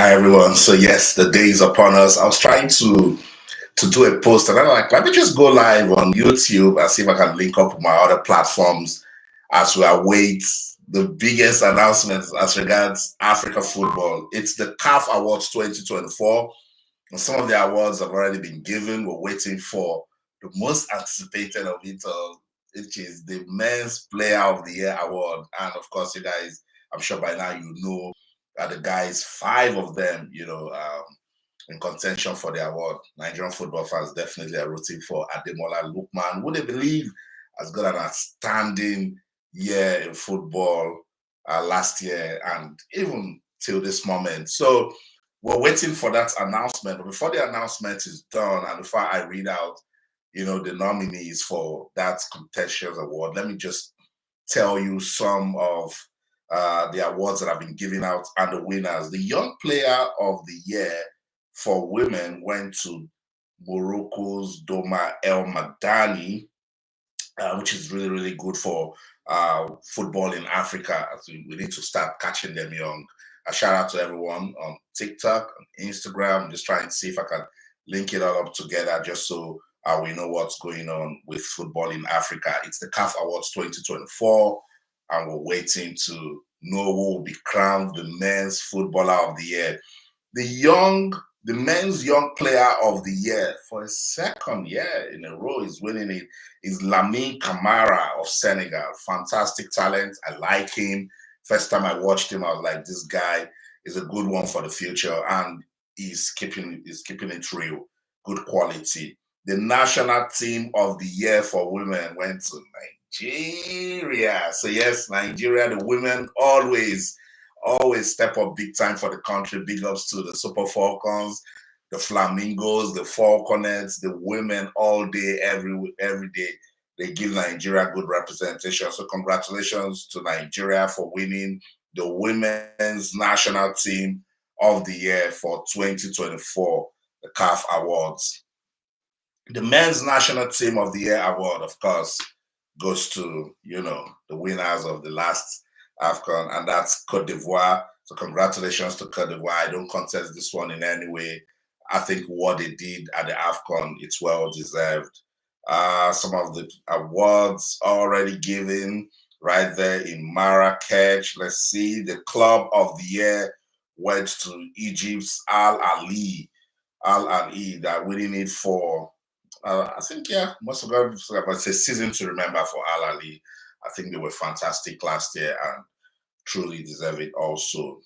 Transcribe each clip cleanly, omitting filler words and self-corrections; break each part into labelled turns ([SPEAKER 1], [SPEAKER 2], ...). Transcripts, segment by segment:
[SPEAKER 1] Hi everyone. So yes, the day is upon us. I was trying to do a post and I'm like, let me just go live on YouTube and see if I can link up with my other platforms as we await the biggest announcements as regards Africa football. It's the CAF Awards 2024. And some of the awards have already been given. We're waiting for the most anticipated of it all, which is the Men's Player of the Year award. And of course, you guys, I'm sure by now you know that the guys, five of them, in contention for the award. Nigerian football fans definitely are rooting for Ademola Lookman, who they believe has got an outstanding year in football last year and even till this moment. So we're waiting for that announcement. But before the announcement is done and before I read out, the nominees for that contentious award, let me just tell you some of the awards that have been given out and the winners. The Young Player of the Year for women went to Morocco's Doma El Madani, which is really, really good for football in Africa. We need to start catching them young. A shout out to everyone on TikTok, on Instagram. I'm just trying to see if I can link it all up together just so we know what's going on with football in Africa. It's the CAF Awards 2024, and we're waiting to know who will be crowned the Men's Footballer of the Year. The Men's Young Player of the Year for a second year in a row is winning it is Lamine Camara of Senegal. Fantastic talent. I like him. First time I watched him, I was like, this guy is a good one for the future, and he's keeping it real. Good quality. The National Team of the Year for women went to Nigeria. So yes, Nigeria, the women always step up big time for the country. Big ups to the Super Falcons, the Flamingos, the Falconets, the women all day, every day. They give Nigeria good representation. So congratulations to Nigeria for winning the Women's National Team of the Year for 2024, the CAF Awards. The Men's National Team of the Year award, of course, goes to, the winners of the last AFCON, and that's Cote d'Ivoire. So congratulations to Cote d'Ivoire. I don't contest this one in any way. I think what they did at the AFCON, it's well deserved. Some of the awards already given right there in Marrakech. Let's see. The Club of the Year went to Egypt's Al Ali. Al Ali, that winning it for I think, most of them, but it's a season to remember for Al Ali. I think they were fantastic last year and truly deserve it also.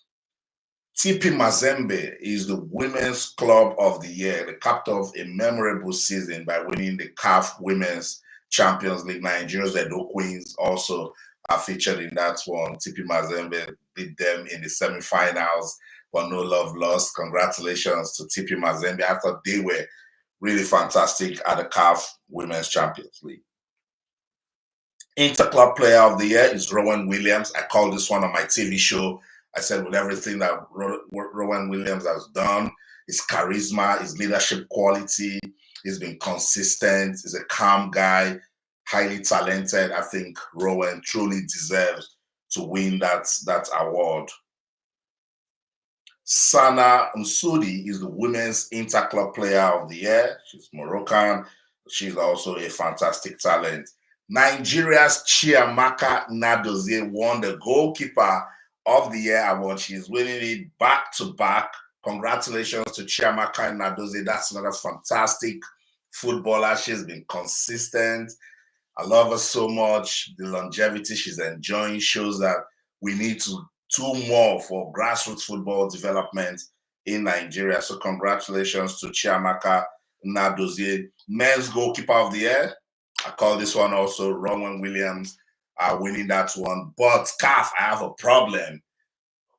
[SPEAKER 1] TP Mazembe is the Women's Club of the Year. They capped off a memorable season by winning the CAF Women's Champions League. Nigeria's Edo Queens also are featured in that one. TP Mazembe beat them in the semi-finals, but no love lost. Congratulations to TP Mazembe. I thought they were really fantastic at the CAF Women's Champions League. Interclub Player of the Year is Ronwen Williams. I called this one on my TV show. I said with everything that Ronwen Williams has done, his charisma, his leadership quality, he's been consistent, he's a calm guy, highly talented. I think Ronwen truly deserves to win that award. Sana Msoudi is the Women's Interclub Player of the Year. She's Moroccan. She's also a fantastic talent. Nigeria's Chiamaka Nadozie won the Goalkeeper of the Year award. She's winning it back to back. Congratulations to Chiamaka Nadozie. That's another fantastic footballer. She's been consistent. I love her so much. The longevity she's enjoying shows that we need to do more for grassroots football development in Nigeria. So congratulations to Chiamaka Nadozie. Men's Goalkeeper of the Year, I call this one also Ronwen Williams winning that one. But CAF, I have a problem.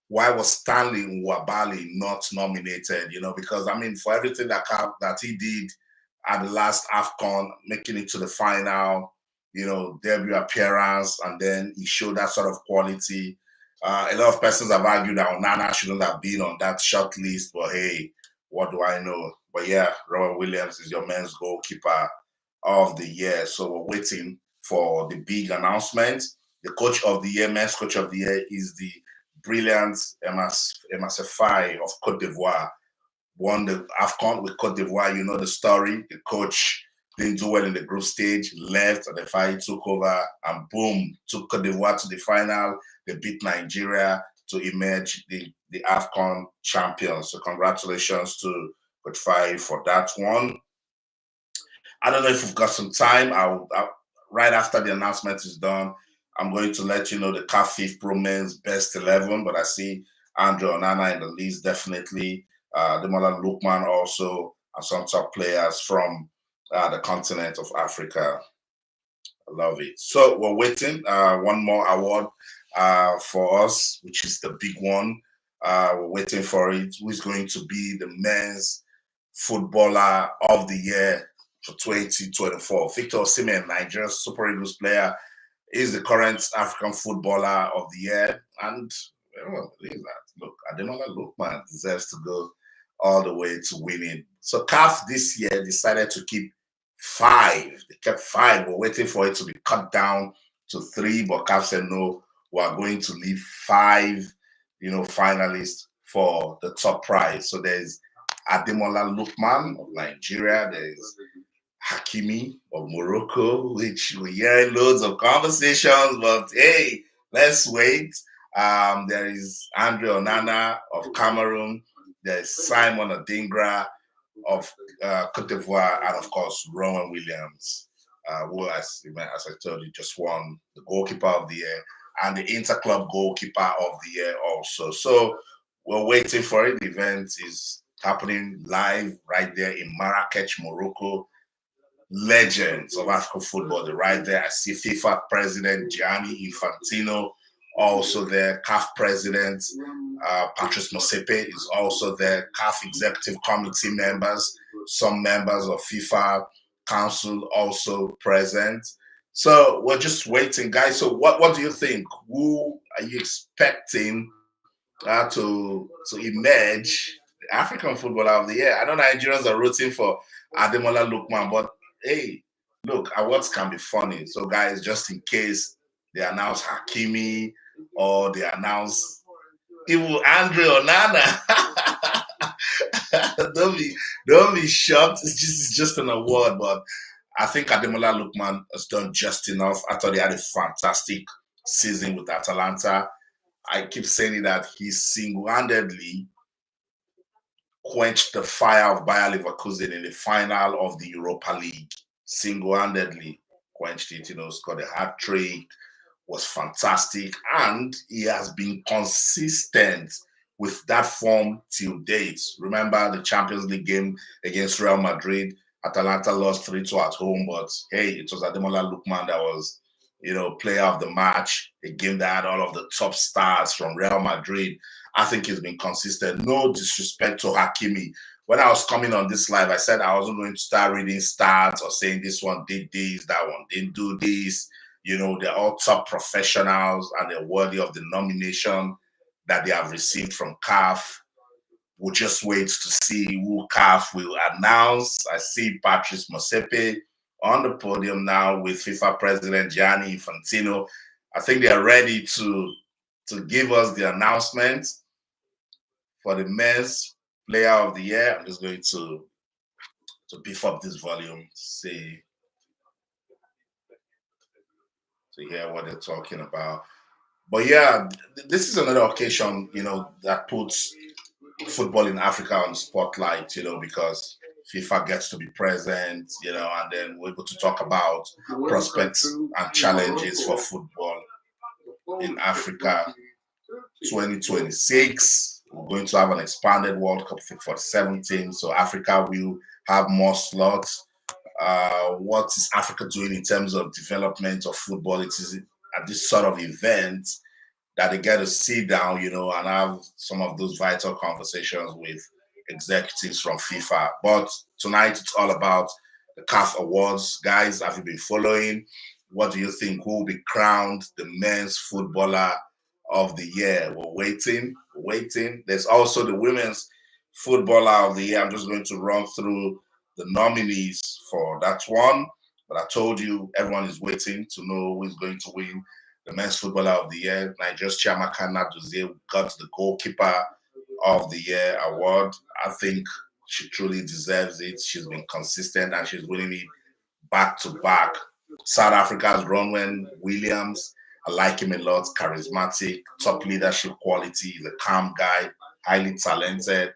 [SPEAKER 1] Why was Stanley Nwabali not nominated? Because for everything that he did at the last AFCON, making it to the final, debut appearance, and then he showed that sort of quality. A lot of persons have argued that Onana shouldn't have been on that short list, but hey, what do I know? But yeah, Ronwen Williams is your Men's Goalkeeper of the Year. So we're waiting for the big announcement. The Coach of the Year, Men's Coach of the Year is the brilliant Emasefai of Cote d'Ivoire won the AFCON with Cote d'Ivoire. You know the story. The coach didn't do well in the group stage, left, and the FAI took over, and boom, took Cote d'Ivoire to the final. They beat Nigeria to emerge the AFCON champions. So congratulations to Coach FAI for that one. I don't know if we've got some time. Right after the announcement is done, I'm going to let you know the CAF FIFA Pro Men's best 11, but I see Andre Onana in the list, definitely. Ademola Lookman also, and some top players from the continent of Africa. I love it. So we're waiting. One more award for us, which is the big one. We're waiting for it. Who is going to be the men's footballer of the year for 2024? Victor Osimhen, Nigeria's Super Eagles player, is the current African footballer of the year. And everyone believes that. Look, Ademola Lookman deserves to go all the way to winning. So CAF this year decided to keep 5. They kept 5. We're waiting for it to be cut down to 3, but CAF said no, we are going to leave 5, finalists for the top prize. So there's Ademola Lookman of Nigeria. There's Hakimi of Morocco, which we're hearing loads of conversations, but hey, let's wait. There is Andre Onana of Cameroon. There's Simon Adingra of Cote d'Ivoire, and of course, Ronwen Williams, who, as I told you, just won the goalkeeper of the year and the interclub goalkeeper of the year also. So we're waiting for it. The event is happening live right there in Marrakech, Morocco. Legends of African football, they're right there. I see FIFA President Gianni Infantino also there. CAF President Patrice Motsepe is also there. CAF Executive Committee members, some members of FIFA Council also present. So we're just waiting, guys. So what do you think? Who are you expecting to emerge the African footballer of the year? I know Nigerians are rooting for Ademola Lookman, but hey, look, awards can be funny. So, guys, just in case they announce Hakimi or they announce even Andre Onana, don't be shocked. It's just an award, but I think Ademola Lookman has done just enough. I thought he had a fantastic season with Atalanta. I keep saying that he single-handedly quenched the fire of Bayer Leverkusen in the final of the Europa League. Single-handedly quenched it, scored a hat-trick, was fantastic, and he has been consistent with that form till date. Remember the Champions League game against Real Madrid? Atalanta lost 3-2 at home, but hey, it was Ademola Lookman that was, player of the match, a game that had all of the top stars from Real Madrid. I think he's been consistent. No disrespect to Hakimi. When I was coming on this live, I said I wasn't going to start reading stats or saying this one did this, that one didn't do this. They're all top professionals and they're worthy of the nomination that they have received from CAF. We'll just wait to see who CAF will announce. I see Patrice Motsepe on the podium now with FIFA President Gianni Infantino. I think they are ready to give us the announcement for the men's player of the year. I'm just going to beef up this volume to hear what they're talking about. But yeah, this is another occasion, that puts football in Africa on the spotlight, because FIFA gets to be present, and then we're able to talk about prospects and challenges for football in Africa. 2026, we're going to have an expanded World Cup for 17, so Africa will have more slots. What is Africa doing in terms of development of football? It is at this sort of event that they get to sit down, and have some of those vital conversations with executives from FIFA. But tonight, it's all about the CAF Awards. Guys, have you been following? What do you think? Who will be crowned the men's footballer of the year? We're waiting. There's also the women's footballer of the year. I'm just going to run through the nominees for that one. But I told you, everyone is waiting to know who is going to win the men's footballer of the year. Nigeria's Chiamaka Nadozie got the goalkeeper of the year award. I think she truly deserves it. She's been consistent and she's winning it back to back. South Africa's Ronwen Williams. I like him a lot. Charismatic, top leadership quality. He's a calm guy, highly talented.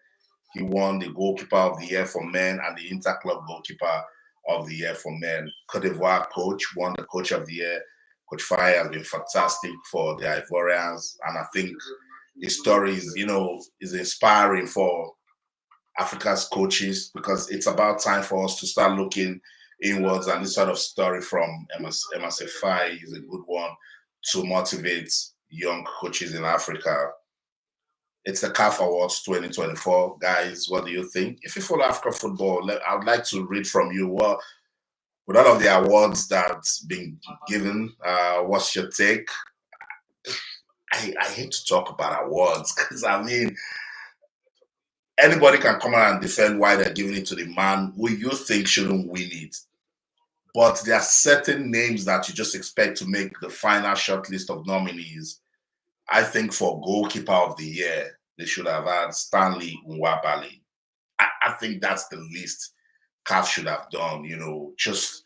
[SPEAKER 1] He won the goalkeeper of the year for men and the interclub goalkeeper of the year for men. Cote d'Ivoire coach won the coach of the year. Coach Faye has been fantastic for the Ivorians, and I think his story is, is inspiring for Africa's coaches, because it's about time for us to start looking inwards, and this sort of story from Emma Faye is a good one to motivate young coaches in Africa. It's the CAF Awards 2024. Guys, what do you think? If you follow African football, I would like to read from you. Well, with all of the awards that's been given, what's your take? I hate to talk about awards because, I mean, anybody can come out and defend why they're giving it to the man who you think shouldn't win it. But there are certain names that you just expect to make the final shortlist of nominees. I think for goalkeeper of the year, they should have had Stanley Nwabali. I think that's the least CAF should have done. Just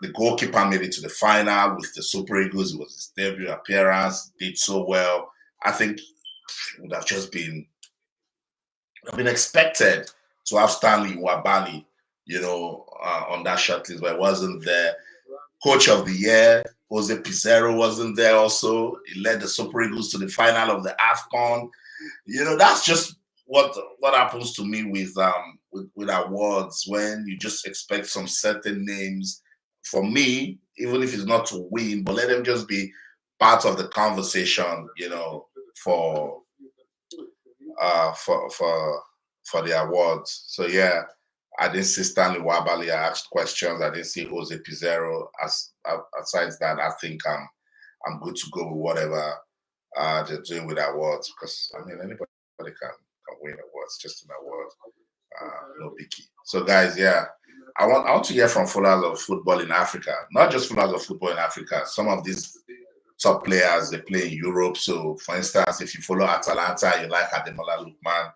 [SPEAKER 1] the goalkeeper made it to the final with the Super Eagles. It was his debut appearance, did so well. I think it would have just been expected to have Stanley Nwabali, on that shortlist, but it wasn't there. Coach of the year, Jose Pizarro wasn't there also. He led the Super Eagles to the final of the AFCON. That's just what happens to me with awards, when you just expect some certain names. For me, even if it's not to win, but let them just be part of the conversation, for the awards. So yeah, I didn't see Stanley Nwabali. I asked questions. I didn't see Jose Pizarro. Aside that, I think I'm good to go with whatever they're doing with awards, because I mean, anybody can win awards, just an award, no biggie. So guys, yeah, I want to hear from followers of football in Africa, not just followers of football in Africa. Some of these top players, they play in Europe. So for instance, if you follow Atalanta, you like Ademola Lookman.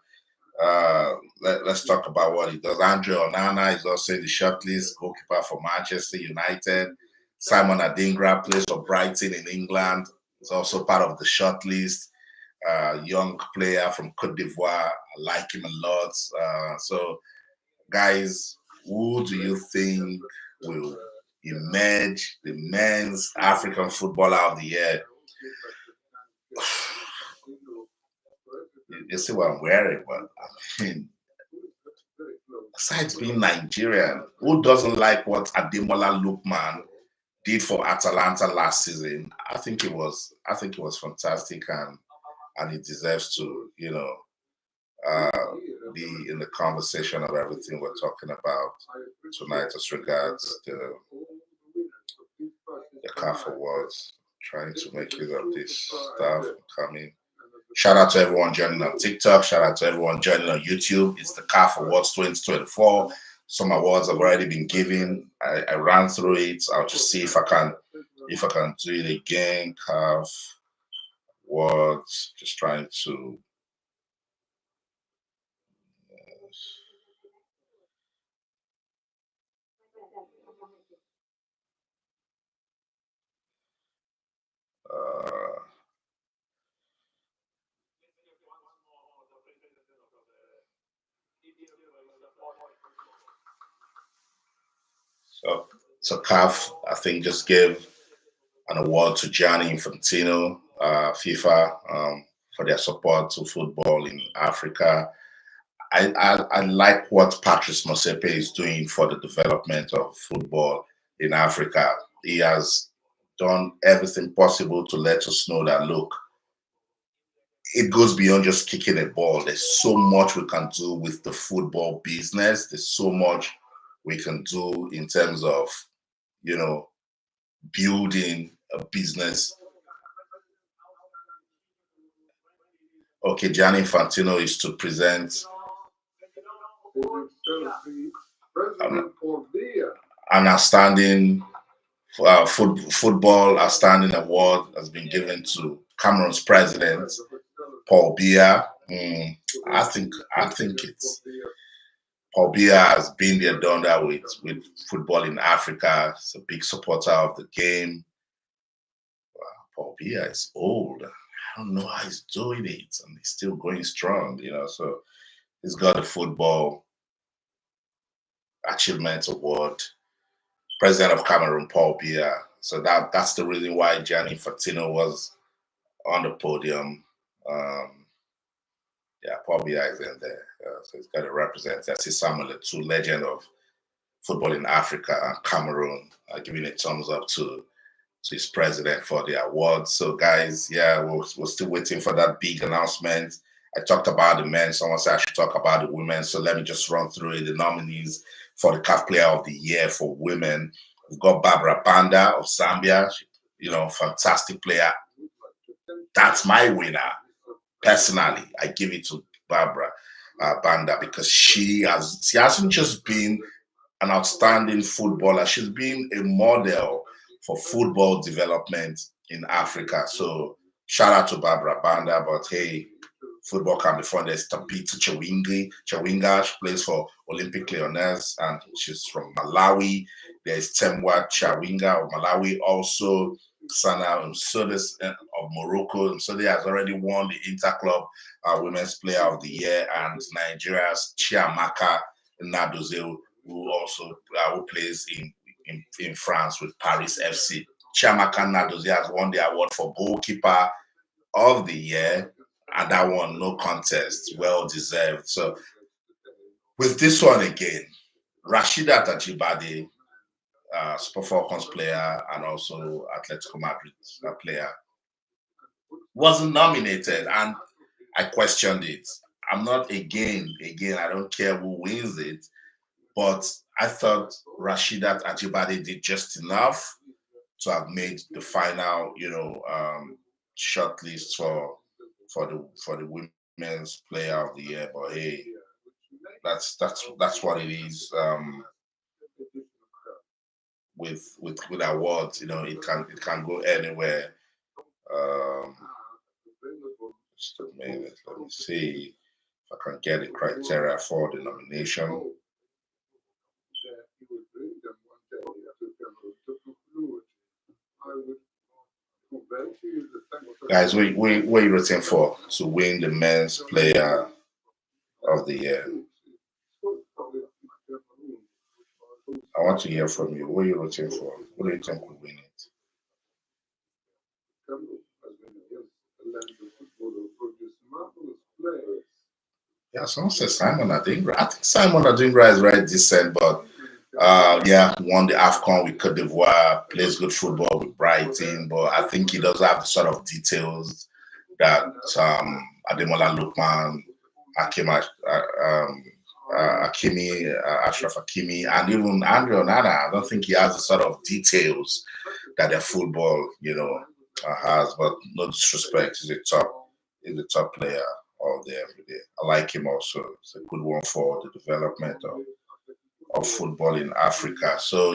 [SPEAKER 1] Let's talk about what he does. Andre Onana is also in the shortlist, goalkeeper for Manchester United. Simon Adingra plays for Brighton in England. He's also part of the shortlist. Young player from Cote d'Ivoire. I like him a lot. So, guys, who do you think will emerge the men's African footballer of the year? You see what I'm wearing, but I mean, besides being Nigerian, who doesn't like what Ademola Lookman did for Atalanta last season? I think it was fantastic, and he deserves to, be in the conversation of everything we're talking about tonight as regards the CAF Awards. Trying to make use of this stuff coming. Shout out to everyone joining on TikTok. Shout out to everyone joining on YouTube. It's the CAF Awards 2024. Some awards have already been given. I ran through it. I'll just see if I can do it again. CAF Awards. Just trying to. So CAF, I think, just gave an award to Gianni Infantino, FIFA, for their support to football in Africa. I like what Patrice Motsepe is doing for the development of football in Africa. He has done everything possible to let us know that, look, it goes beyond just kicking a ball. There's so much we can do with the football business. There's so much we can do in terms of, building a business. Okay, Gianni Infantino is to present an outstanding football outstanding award has been given to Cameroon's president, Paul Biya. I think it's Paul Biya has been there, done that with football in Africa. He's a big supporter of the game. Paul Biya is old. I don't know how he's doing it, and he's still going strong. So he's got the Football Achievement Award. President of Cameroon, Paul Biya. So that's the reason why Gianni Infantino was on the podium. Paul Biya is in there. So he's got to represent. That's Samuel Eto'o, legend of football in Africa and Cameroon, giving a thumbs up to his president for the award. So, guys, we're still waiting for that big announcement. I talked about the men. Someone said I should talk about the women. So let me just run through it. The nominees for the CAF Player of the Year for women. We've got Barbara Banda of Zambia. Fantastic player. That's my winner. Personally, I give it to Barbara Banda because she hasn't just been an outstanding footballer. She's been a model for football development in Africa. So shout out to Barbara Banda. But hey, football can be fun. There's Tabitha Chawinga. She plays for Olympic Lyonnais and she's from Malawi. There's Temwa Chawinga of Malawi. Also, Sana Msodes of Morocco. Msode has already won the Interclub Women's Player of the Year, and Nigeria's Chiamaka Nadoze, who plays in France with Paris FC. Chiamaka Nadoze has won the award for Goalkeeper of the Year, and that one, no contest, well deserved. So with this one again, Rasheedat Ajibade, Super Falcons player and also Atletico Madrid player, wasn't nominated, and I questioned it. I'm not again, I don't care who wins it, but I thought Rasheedat Ajibade did just enough to have made the final, shortlist for the women's player of the year. But hey, that's what it is. With awards, it can go anywhere. Just a minute, let me see if I can get the criteria for the nomination. Guys, what are you rooting for to win the men's player of the year? I want to hear from you. What are you rooting for? What do you think will win it? Yeah, someone says Simon Adingra. I think Simon Adingra is very decent, but won the AFCON with Cote d'Ivoire, plays good football with Brighton, but I think he does have the sort of details that Ademola Lookman, Hakimi, Achraf Hakimi, and even Andre Onana. I don't think he has the sort of details that their football, has. But no disrespect, he's a top player all day, every day. I like him also. It's a good one for the development of football in Africa. So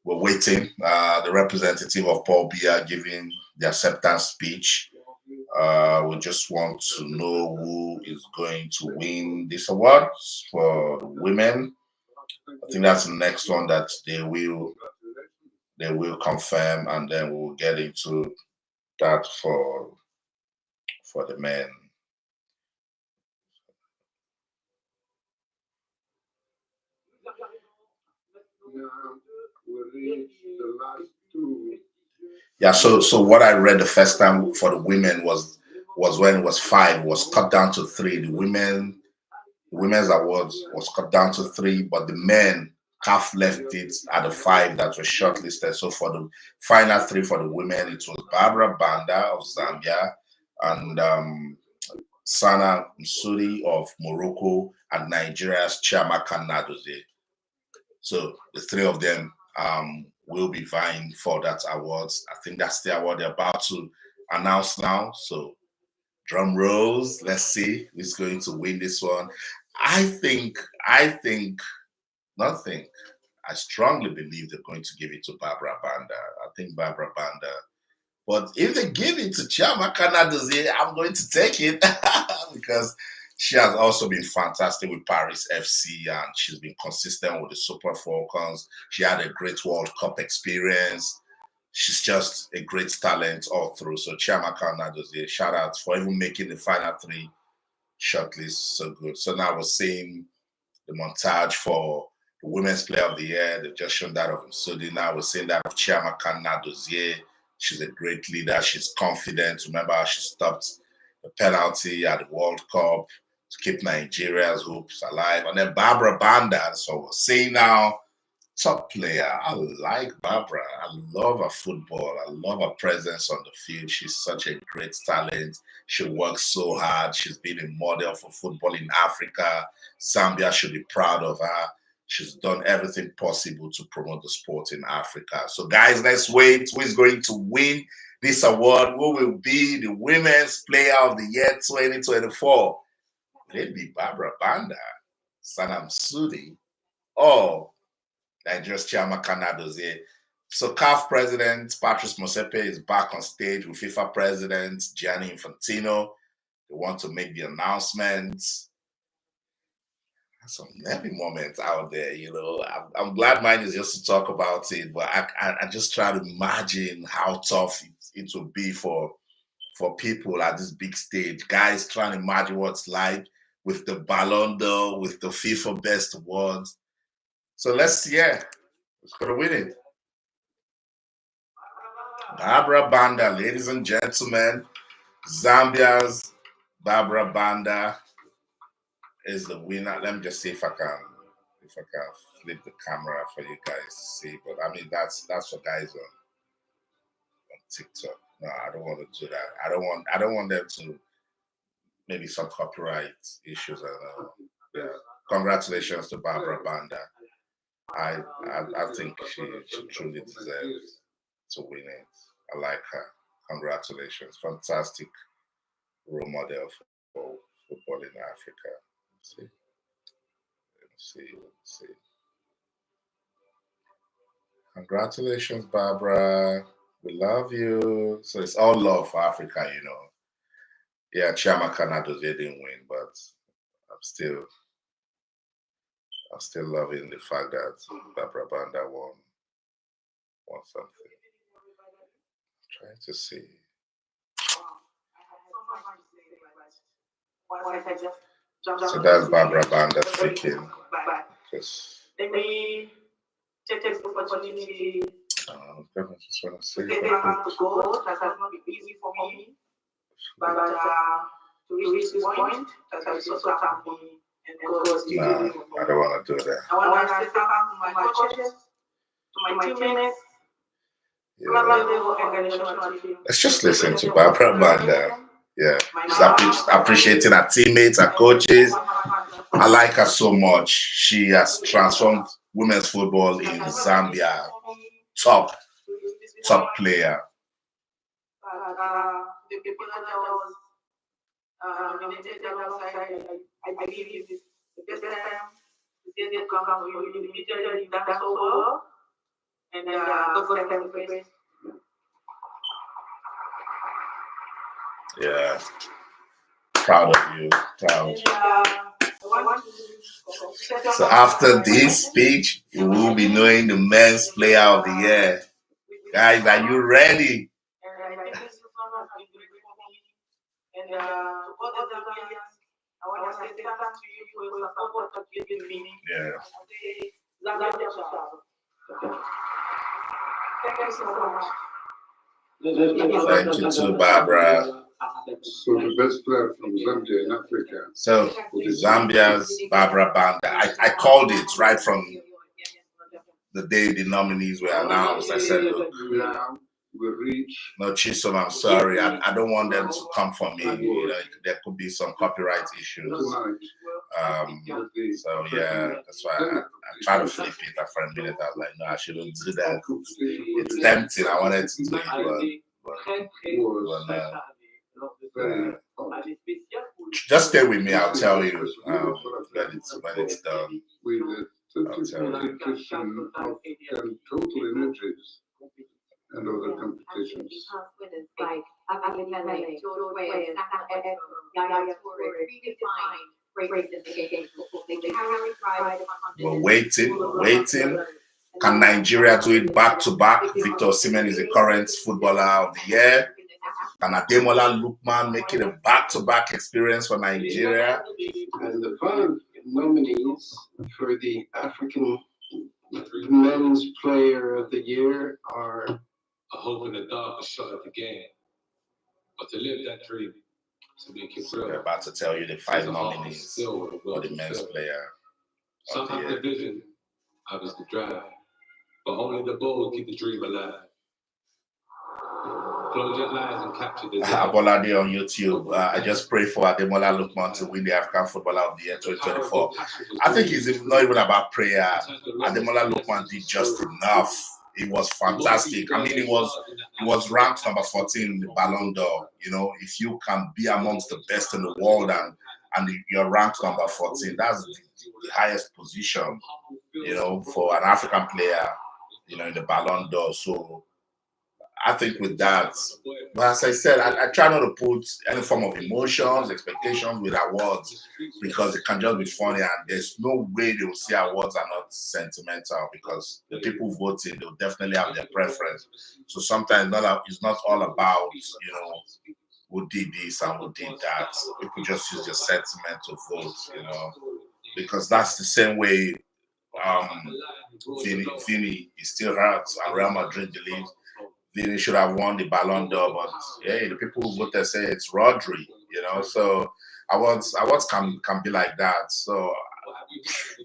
[SPEAKER 1] we're waiting. The representative of Paul Biya giving the acceptance speech. We just want to know who is going to win this award for the women. I think that's the next one that they will confirm, and then we'll get into that for the men. Yeah, so what I read the first time for the women was when it was 5, was cut down to 3. The women's awards was cut down to 3, but the men CAF left it at the 5 that were shortlisted. So for the final 3 for the women, it was Barbara Banda of Zambia and Sana Msudi of Morocco and Nigeria's Chiamaka Nadoze. So the 3 of them will be vying for that awards. I think that's the award they're about to announce now. So drum rolls. Let's see who's going to win this one. I think, I strongly believe they're going to give it to Barbara Banda. I think Barbara Banda. But if they give it to Chiamaka Nnadozie, I'm going to take it because she has also been fantastic with Paris FC and she's been consistent with the Super Falcons. She had a great World Cup experience. She's just a great talent all through. So Chiamaka Nnadozie, shout out for even making the final three shortlist so good. So now we're seeing the montage for the Women's Player of the Year. They've just shown that of Msudi. Now we're seeing that of Chiamaka Nnadozie. She's a great leader. She's confident. Remember how she stopped the penalty at the World Cup to keep Nigeria's hopes alive. And then Barbara Banda. So we're seeing now, top player. I like Barbara. I love her football. I love her presence on the field. She's such a great talent. She works so hard. She's been a model for football in Africa. Zambia should be proud of her. She's done everything possible to promote the sport in Africa. So, guys, let's wait. Who is going to win this award? Who will be the Women's Player of the Year 2024? Will it be Barbara Banda, Sanam Sudi, or Nigeria's Chiamaka Nnadozie? So, CAF President Patrice Motsepe is back on stage with FIFA President Gianni Infantino. They want to make the announcements. Some heavy moments out there, you know. I'm glad mine is just to talk about it, but I just try to imagine how tough it will be for people at this big stage. Guys trying to imagine what it's like with the Ballon d'Or, with the FIFA Best Awards. So let's see, who's going to win it? Barbara Banda, ladies and gentlemen. Zambia's Barbara Banda is the winner. Let me just see if I can flip the camera for you guys to see. But I mean that's for guys on TikTok. No, I don't want to do that. I don't want them to maybe some copyright issues. I don't know. Yeah. Congratulations to Barbara Banda. I think she truly deserves to win it. I like her. Congratulations. Fantastic role model for football in Africa. Let's see. Congratulations, Barbara. We love you. So it's all love for Africa, you know. Yeah, Chiamaka Nnadozie didn't win, but I'm still loving the fact that Barbara Banda won something. I'm trying to see. So that's Barbara Banda speaking. Let me take this opportunity to get back to God. That has not been easy for me, but to reach this point, that has also helped me. No, I don't want to do that. I want to say thank to my coaches, to my teammates. Yeah. Let's just listen to Barbara Banda. Yeah, she's appreciating her teammates, her coaches. I like her so much. She has transformed women's football in Zambia. Top player. The people that was nominated alongside, I believe is the best time they come from immediately that's over. And God them praise. Yeah. Proud of you. Proud. So after this speech, you will be knowing the Men's Player of the Year. Guys, are you ready? And to all the Zambians, I want to say thank you for your support that you've given me. Yeah. Thank you so much. Thank you too, Barbara.
[SPEAKER 2] So the best player from Zambia in Africa.
[SPEAKER 1] So Zambia's Barbara Banda. I called it right from the day the nominees were announced. I said, look,
[SPEAKER 2] we reach.
[SPEAKER 1] No, Chisom, I'm sorry. I don't want them to come for me. You know, there could be some copyright issues. So yeah, that's why I tried to flip it for a minute. I was like, no, I shouldn't do that. It's tempting. I wanted to do it, but just stay with me. I'll tell you when it's done.
[SPEAKER 2] With the Certification of and total energies and other competitions.
[SPEAKER 1] We're waiting. Can Nigeria do it back-to-back? Victor Osimhen is the current footballer of the year. Can Ademola Lookman make it a back-to-back experience for Nigeria?
[SPEAKER 3] And the 5 nominees for the African Men's Player of the Year are
[SPEAKER 4] a hope in the dark, a shot at the game. But to live that dream, to make it real.
[SPEAKER 1] We're about to tell you the 5 nominees for the Men's Player of the
[SPEAKER 4] Some have the
[SPEAKER 1] Year.
[SPEAKER 4] vision, others the drive, but only the bold keep the dream alive. Close your eyes and capture the
[SPEAKER 1] Abolade on YouTube. I just pray for Ademola Lookman to win the African Footballer of the Year 2024. I think it's not even about prayer. Ademola Lookman did just enough. It was fantastic. I mean, he was ranked number 14 in the Ballon d'Or. You know, if you can be amongst the best in the world and you're ranked number 14, that's the highest position, you know, for an African player, you know, in the Ballon d'Or. So I think with that, but as I said, I try not to put any form of emotions, expectations with awards because it can just be funny and there's no way they will see awards are not sentimental because the people voting, they'll definitely have their preference. So sometimes it's not all about, you know, who did this and who did that. People just use their sentiment to vote, you know, because that's the same way Vini is still hurt and Real Madrid believes Vini should have won the Ballon d'Or, but hey, the people who voted say it's Rodri, you know. So awards can be like that. So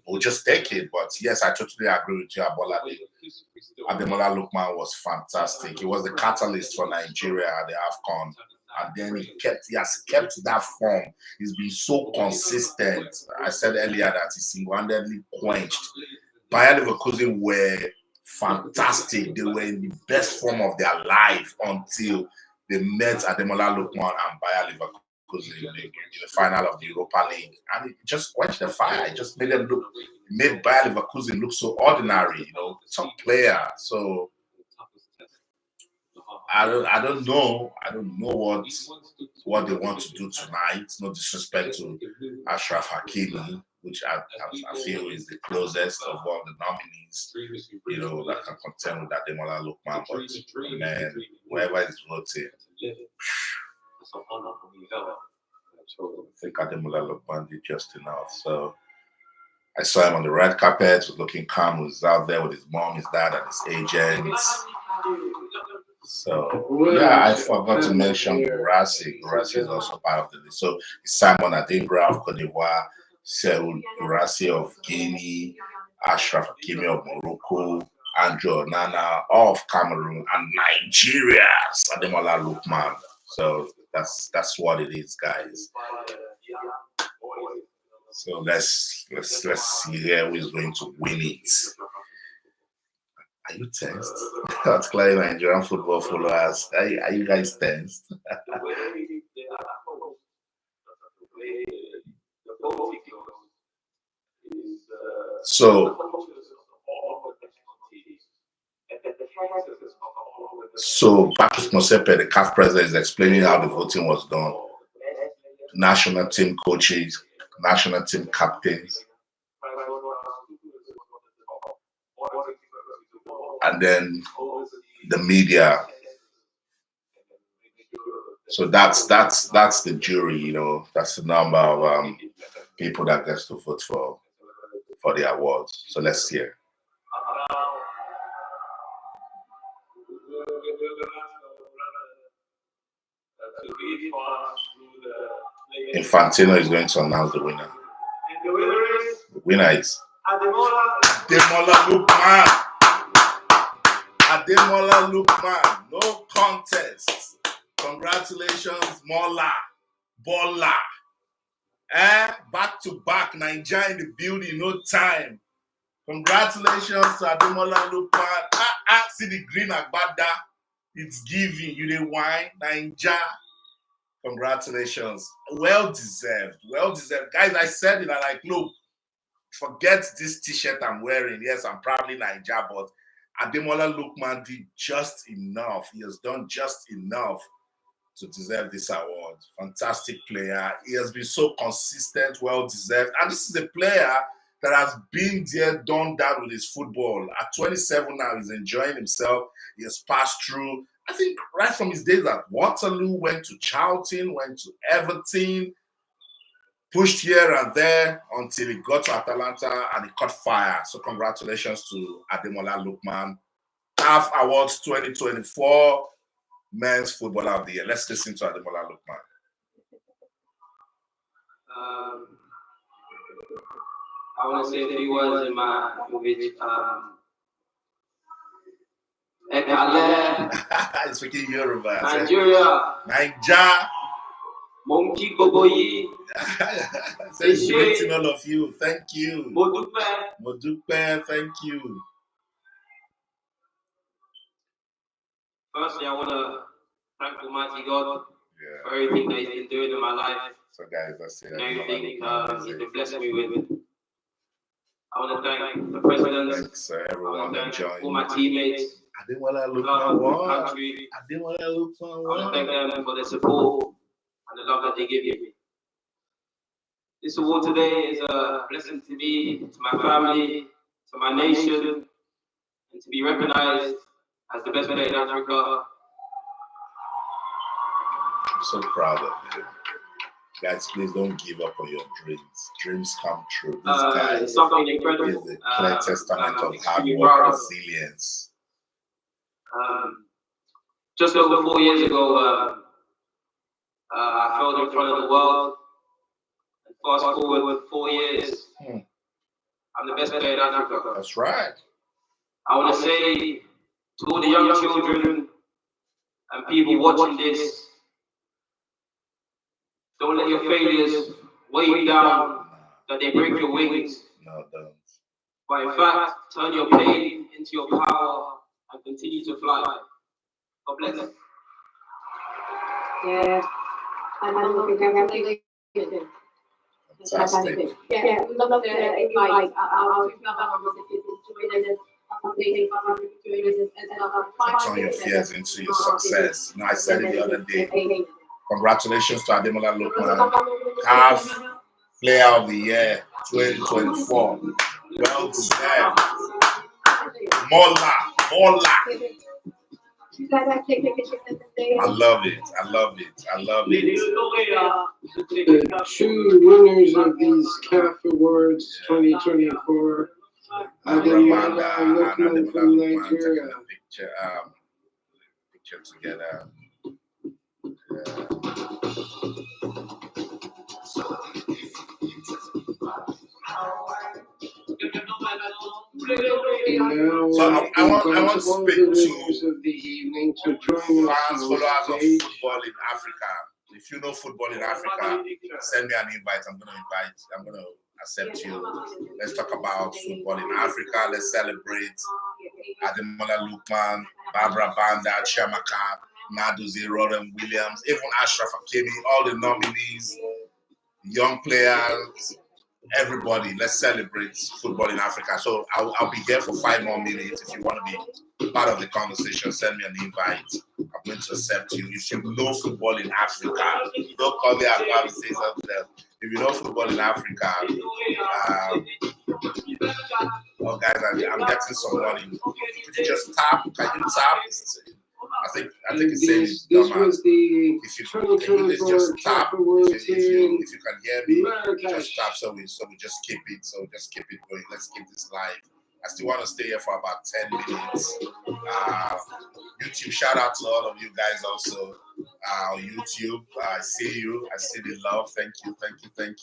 [SPEAKER 1] we'll just take it. But yes, I totally agree with you, Abolade. Ademola Lookman was fantastic. He was the catalyst for Nigeria at the AFCON. And then he has kept that form. He's been so consistent. I said earlier that he single-handedly quenched. Bayer Leverkusen were fantastic. They were in the best form of their life until they met Ademola Lookman and Bayer Leverkusen in the final of the Europa League, and it just quenched the fire. It just made Bayer Leverkusen look so ordinary, you know, top player. So I don't know what they want to do tonight. No disrespect to Achraf Hakimi, which I feel is the closest of all the nominees, you know, that can contend with Ademola Lookman. But man, whoever is voting, I think Ademola Lookman did just enough. So I saw him on the red carpet, was looking calm, was out there with his mom, his dad, and his agents. So yeah, I forgot to mention Guirassy. Guirassy is also part of the list. So Simon Adingra of Cote d'Ivoire, Serhou Guirassy of Guinea, Achraf Hakimi of Morocco, Andrew Onana of Cameroon, and Nigeria's Ademola Lookman. So that's what it is, guys. So let's see here who is going to win it. Are you tensed? That's clearly Nigerian football followers. Are you guys tensed? So Patrice Motsepe, the CAF president, is explaining how the voting was done. National team coaches, national team captains, and then the media. So that's the jury, you know, that's the number of people that gets to vote for the awards. So let's hear. Infantino is going to announce the winner. The winner is Ademola Lookman. Ademola Lookman, no contest. Congratulations, Mola, Bola. Back to back, Nigeria in the building, no time. Congratulations to Ademola Lookman. See the green agbada. It's giving you the wine, Nigeria. Congratulations. Well deserved. Well deserved. Guys, I said it, I like, look, forget this t-shirt I'm wearing. Yes, I'm proudly Niger, but Ademola Lookman did just enough. He has done just enough to deserve this award. Fantastic player. He has been so consistent, well-deserved. And this is a player that has been there, done that with his football. At 27 now, he's enjoying himself. He has passed through, I think, right from his days at Waterloo, went to Charlton, went to Everton, pushed here and there until he got to Atalanta and he caught fire. So congratulations to Ademola Lookman. CAF Awards 2024, Men's Footballer of the Year. Let's listen to Ademola Lookman.
[SPEAKER 3] I want to say a few words in my language.
[SPEAKER 1] He's speaking Yoruba.
[SPEAKER 3] Nigeria.
[SPEAKER 1] Niger.
[SPEAKER 3] Monkey Boboyi.
[SPEAKER 1] He's greeting all of you. Thank you.
[SPEAKER 3] Modupe.
[SPEAKER 1] Modupe, thank you.
[SPEAKER 3] Firstly, I want to thank Almighty God for everything that He's been doing in my life.
[SPEAKER 1] So, guys, that's it.
[SPEAKER 3] Everything He's been blessing me with. I want to thank the president.
[SPEAKER 1] Thanks, everyone enjoying.
[SPEAKER 3] All my teammates.
[SPEAKER 1] Ademola Lookman won.
[SPEAKER 3] Country.
[SPEAKER 1] Ademola Lookman won.
[SPEAKER 3] I want to thank them for their support and the love that they give me. This award today is a blessing to me, to my family, to my nation, and to be recognized as the best player in Africa.
[SPEAKER 1] I'm so proud of you. Guys, please don't give up on your dreams. Dreams come true. This guy
[SPEAKER 3] It's something incredible.
[SPEAKER 1] is a clear testament of hard
[SPEAKER 3] extremely
[SPEAKER 1] work,
[SPEAKER 3] proud of.
[SPEAKER 1] resilience.
[SPEAKER 3] Just over 4 years ago, I fell in front of the world. And fast forward 4 years, I'm the best player in Africa.
[SPEAKER 1] That's right.
[SPEAKER 3] I want to say to all the young children and people watching this, don't let your failures weigh you down, that they break your wings.
[SPEAKER 1] No, don't.
[SPEAKER 3] But in fact, turn your pain into your power and continue to fly. God bless you.
[SPEAKER 5] Yeah, and congratulations.
[SPEAKER 1] Fantastic.
[SPEAKER 5] Yeah, we love the invite. I'll join us.
[SPEAKER 1] Turn your fears into your success. You know, I said it the other day. Congratulations to Ademola Lookman, CAF Player of the Year 2024. Well deserved. Mola. I love it. I love it. I love it.
[SPEAKER 3] The two winners of these CAF Awards 2024, Ademola Lookman from Nigeria.
[SPEAKER 1] Picture together. So I want to speak to fans, followers of football in Africa. If you know football in Africa, send me an invite. I'm going to accept you. Let's talk about football in Africa. Let's celebrate Ademola Lookman, Barbara Banda, Chiamaka, Naduzi, Ronwen Williams, even Achraf Hakimi, all the nominees, young players, everybody. Let's celebrate football in Africa. So I'll be here for 5 more minutes. If you want to be part of the conversation, send me an invite. I'm going to accept you. If you know football in Africa, don't call me and go and say something else. If you know football in Africa, oh guys, I'm getting some money. Could you just tap? Can you tap? I think it's saying it's done. If you just tap, if you can hear me, just tap. So we just keep it. So just keep it going. Let's keep this live. I still want to stay here for about 10 minutes. YouTube, shout out to all of you guys also. YouTube, I see you. I see the love. Thank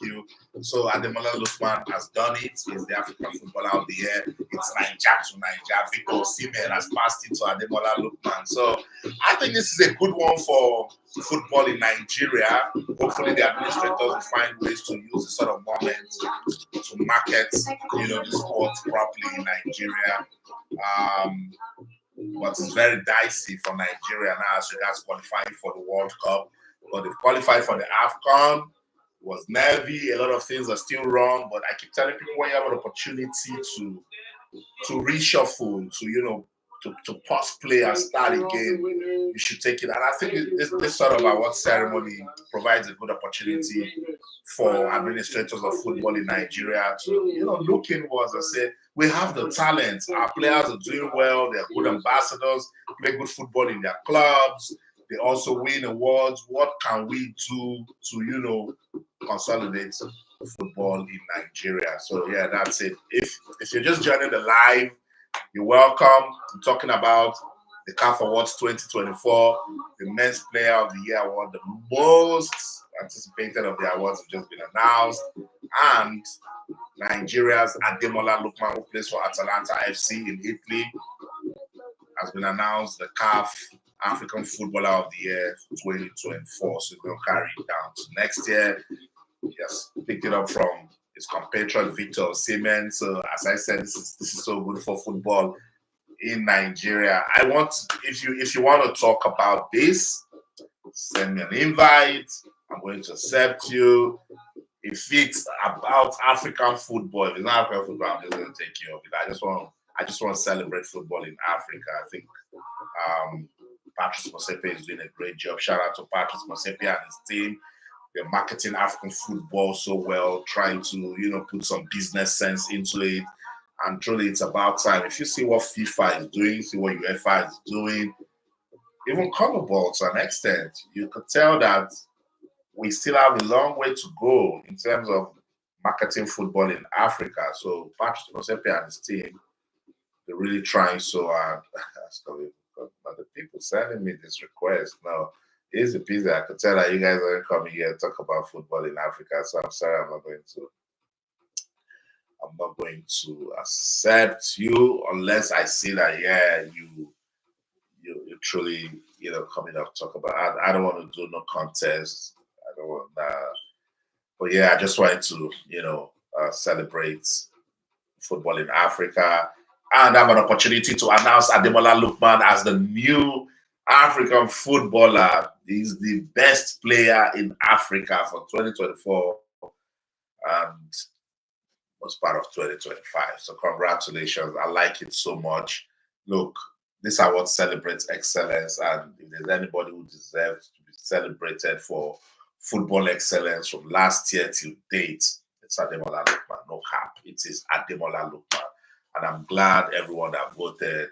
[SPEAKER 1] you. So Ademola Lookman has done it. He's the African Footballer of the Year. It's Niger to Niger. Victor Osimhen has passed it to Ademola Lookman. So I think this is a good one for football in Nigeria. Hopefully the administrators will find ways to use this sort of moment to market, the sport properly in Nigeria. But it's very dicey for Nigeria now as regards qualifying for the World Cup. But they've qualified for the AFCON. was nervy. A lot of things are still wrong, but I keep telling people when you have an opportunity to reshuffle, to pause play and start again, you should take it. And I think this sort of award ceremony provides a good opportunity for administrators of football in Nigeria to, look inwards and say, we have the talent. Our players are doing well. They're good ambassadors, play good football in their clubs. They also win awards. What can we do to, consolidate football in Nigeria? So yeah, that's it. If you're just joining the live, you're welcome. I'm talking about the CAF Awards 2024, the Men's Player of the Year award. The most anticipated of the awards have just been announced, and Nigeria's Ademola Lookman, who plays for Atalanta FC in Italy, has been announced the CAF African Footballer of the Year 2024. So we'll carry it down to next year. Yes, picked it up from his compatriot Victor Osimhen. So as I said, this is so good for football in Nigeria. If you want to talk about this, send me an invite. I'm going to accept you. If it's about African football, if it's not African football, I'm just going to take you off it. I just want to celebrate football in Africa. I think Patrice Motsepe is doing a great job. Shout out to Patrice Motsepe and his team. They're marketing African football so well, trying to, put some business sense into it. And truly, it's about time. If you see what FIFA is doing, see what UEFA is doing, even CONMEBOL to an extent, you could tell that we still have a long way to go in terms of marketing football in Africa. So Patrice Motsepe and his team, they're really trying so hard. But the people sending me this request now, here's the piece that I could tell that you guys aren't coming here to talk about football in Africa. So I'm sorry, I'm not going to accept you unless I see that you truly coming up to talk about. I don't want to do no contest. I don't want that. But yeah, I just wanted to celebrate football in Africa and have an opportunity to announce Ademola Lookman as the new African footballer. He's the best player in Africa for 2024 and was part of 2025. So congratulations. I like it so much. Look, this award celebrates excellence, and if there's anybody who deserves to be celebrated for football excellence from last year till date, it's Ademola Lookman. No cap. It is Ademola Lookman. And I'm glad everyone that voted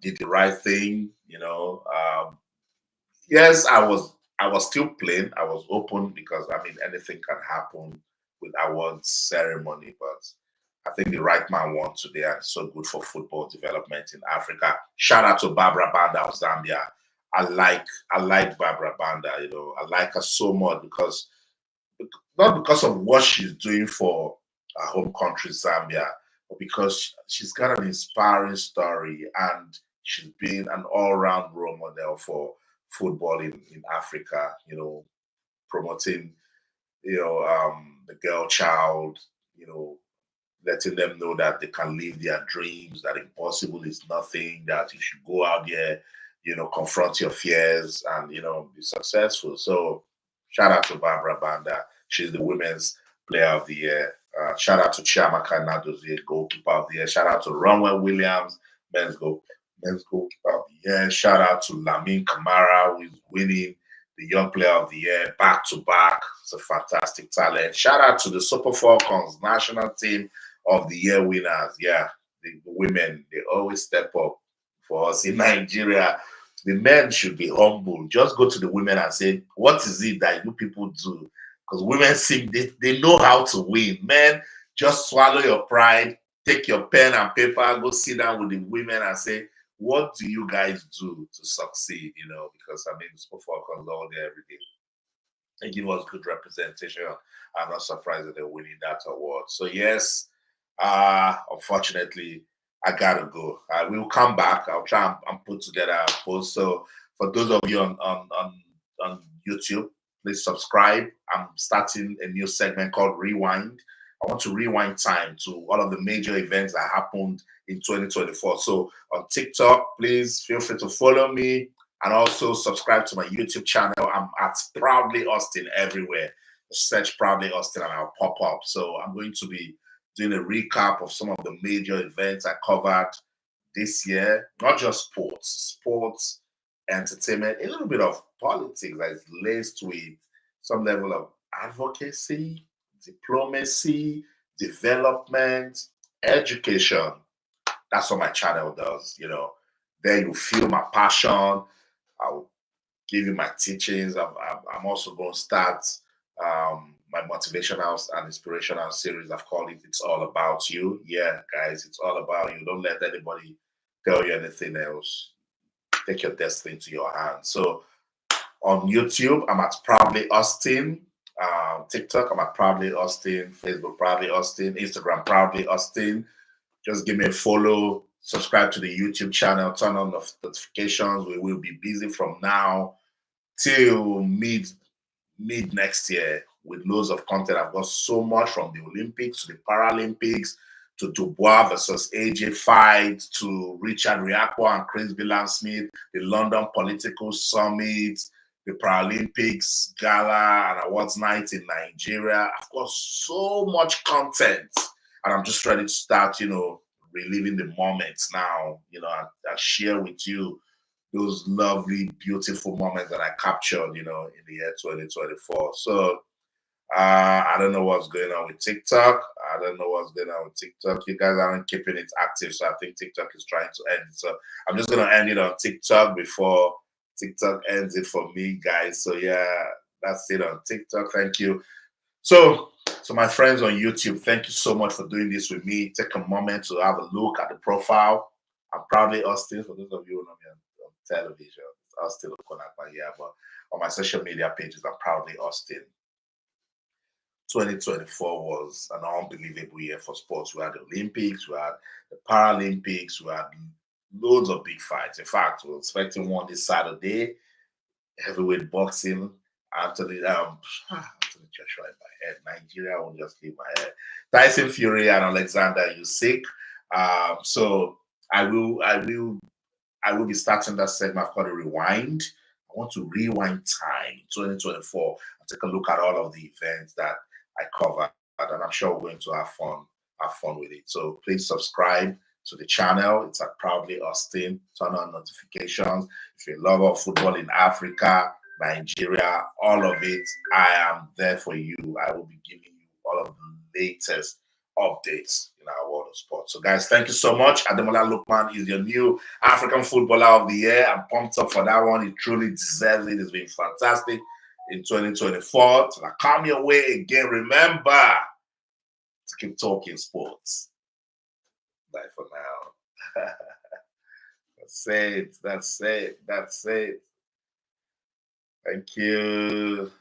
[SPEAKER 1] did the right thing. Yes, I was still playing. I was open because anything can happen with awards ceremony, but I think the right man won today, and it's so good for football development in Africa. Shout out to Barbara Banda of Zambia. I like Barbara Banda. I like her so much because not because of what she's doing for her home country Zambia, but because she's got an inspiring story and she's been an all-round role model for football in Africa. Promoting the girl child, letting them know that they can live their dreams, that impossible is nothing, that you should go out there, confront your fears and, be successful. So shout out to Barbara Banda. She's the Women's Player of the Year. Shout out to Chiamaka Nadozie, Goalkeeper of the Year. Shout out to Ronwen Williams, Men's Goalkeeper of the Year. Shout out to Lamine Kamara, who is winning the Young Player of the Year back to back. It's a fantastic talent. Shout out to the Super Falcons National Team of the Year winners. Yeah, the women, they always step up for us in Nigeria. The men should be humble. Just go to the women and say, what is it that you people do? Because women seem, they know how to win. Men, just swallow your pride, take your pen and paper, go sit down with the women and say, what do you guys do to succeed? Because Super Falcons all day, every day. They give us good representation. I'm not surprised that they're winning that award. So yes, unfortunately, I gotta go. We will come back. I'll try and put together a post. So for those of you on YouTube, please subscribe. I'm starting a new segment called Rewind. I want to rewind time to all of the major events that happened in 2024. So on TikTok, please feel free to follow me and also subscribe to my YouTube channel. I'm at Proudly Austin everywhere. search Proudly Austin and I'll pop up. So I'm going to be doing a recap of some of the major events I covered this year, not just sports, entertainment, a little bit of politics that is laced with some level of advocacy, diplomacy, development, education. That's what my channel does, you know. There you feel my passion. I'll give you my teachings. I'm also going to start my motivational and inspirational series. I've called it "It's All About You." Yeah, guys, it's all about you. Don't let anybody tell you anything else. Take your destiny into your hands. So on YouTube, I'm at Proudly Austin. TikTok, I'm at Proudly Austin. Facebook, Proudly Austin. Instagram, Proudly Austin. Just give me a follow. Subscribe to the YouTube channel. Turn on the notifications. We will be busy from now till mid next year with loads of content. I've got so much, from the Olympics to the Paralympics to Dubois versus AJ fight to Richard Riakwa and Chris Billam-Smith, the London Political Summit, the Paralympics Gala and Awards Night in Nigeria. I've got so much content, and I'm just ready to start, you know, reliving the moments now, you know, I share with you those lovely, beautiful moments that I captured, you know, in the year 2024. So I don't know what's going on with TikTok. You guys aren't keeping it active, so I think TikTok is trying to end it. So I'm just going to end it on TikTok before TikTok ends it for me, guys. So yeah, that's it on TikTok. Thank you. So my friends on YouTube, thank you so much for doing this with me. Take a moment to have a look at the profile. I'm Proudly Austin. For those of you who know me on television, Austin OKON-AKPAN, yeah, but on my social media pages, I'm Proudly Austin. 2024 was an unbelievable year for sports. We had the Olympics, we had the Paralympics, we had loads of big fights. In fact, we're expecting one this Saturday, heavyweight boxing. Anthony Joshua in my head. Nigeria will just leave my head. Tyson Fury and Alexander Usyk. So I will be starting that segment called a rewind. I want to rewind time, 2024, and take a look at all of the events that I covered, and I'm sure we're going to have fun with it. So please subscribe to the channel. It's at Proudly Austin. Turn on notifications. If you're a lover of football in Africa, Nigeria, all of it, I am there for you. I will be giving you all of the latest updates in our world of sports. So guys, thank you so much. Ademola Lookman is your new African Footballer of the Year. I'm pumped up for that one. He truly deserves it. It's been fantastic in 2024. Till I come your way again, remember to keep talking sports. Bye for now. That's it. Thank you.